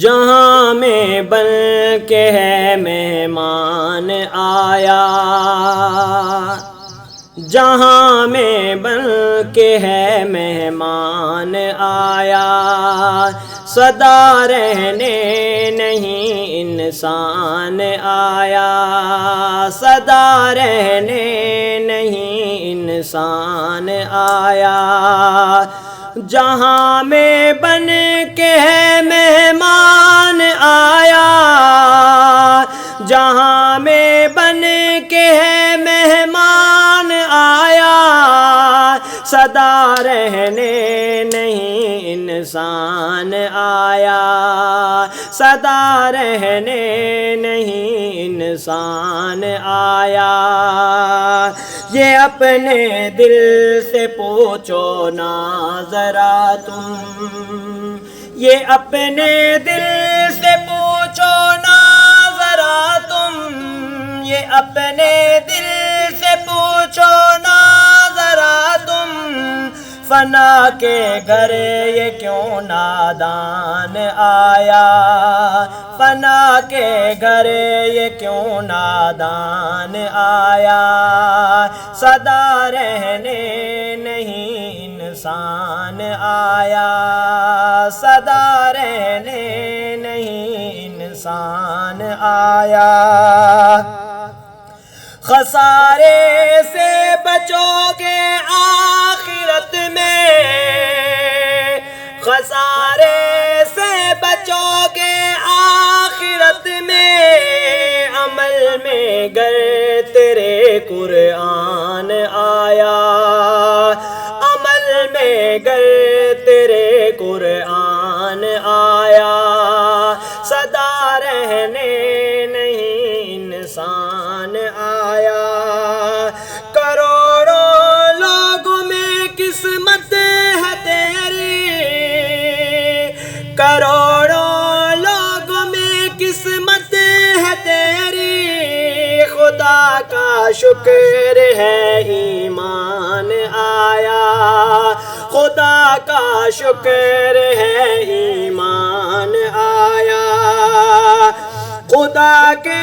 جہاں میں بن کے ہے مہمان آیا، جہاں میں بن کے ہے مہمان آیا، سدا رہنے نہیں انسان آیا، سدا رہنے نہیں انسان آیا، جہاں میں بن کے ہے مہمان آیا، جہاں میں بن کے ہے مہمان آیا، سدا رہنے نہیں انسان آیا، سدا رہنے نہیں انسان آیا۔ یہ اپنے دل سے پوچھو نا ذرا تم، یہ اپنے دل سے پوچھو نا ذرا تم، یہ اپنے دل سے پوچھو نا ذرا تم، فنا کے گھر یہ کیوں نادان آیا، فنا کے گھر یہ کیوں نادان آیا، سدا رہنے نہیں انسان آیا، سدا رہنے نہیں انسان آیا۔ خسارے سے بچو گے آخرت میں، خسارے سے بچو گے آخرت میں، عمل میں گر تیرے قرآن آیا، عمل میں گر تیرے قرآن آیا، سدا رہنے نہیں انسان آیا۔ کروڑوں لوگوں میں قسمت ہے تیری، کروڑوں لوگوں میں قسمت ہے تیری، خدا کا شکر ہے ایمان آیا، خدا کا شکر ہے ایمان آیا، خدا کے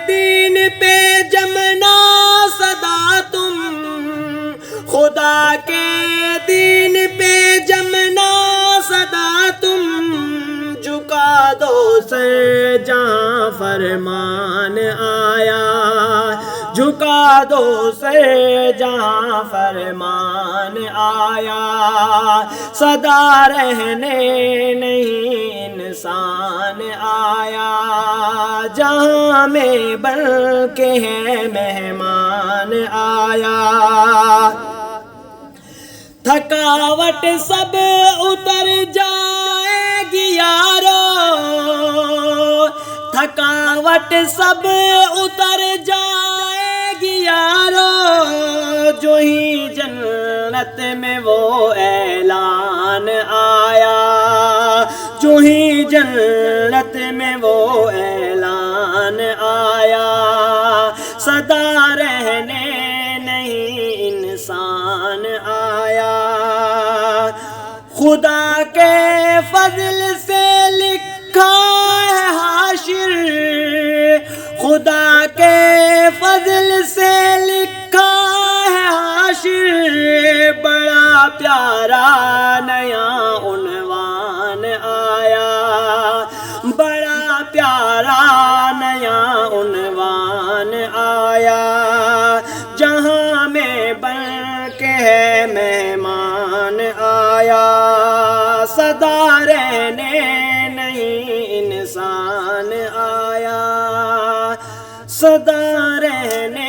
دین پہ جمنا سدا تم، خدا کے دین پہ جمنا سدا تم، جھکا دو سر جہاں فرمان آیا، جھکا دو سر جہاں فرمان آیا، سدا رہنے نہیں انسان آیا، جہاں میں بن کے ہے مہمان آیا۔ تھکاوٹ سب اتر جائے گی یارو، تھکاوٹ سب اتر جائے گی یارو، جو ہی جنت میں وہ اعلان آیا، جو ہی جنت میں وہ اعلان آیا، سدا رہنے نہیں انسان آیا، خدا کے فضل سے لکھا ہے حاشر، خدا کے فضل سے لکھا ہے حاشر، بڑا پیارا نیا عنوان آیا، بڑا پیارا نیا عنوان آیا، جہاں میں بن کے ہے مہمان آیا، سدا رہنے نہیں انسان آیا، سدا رہنے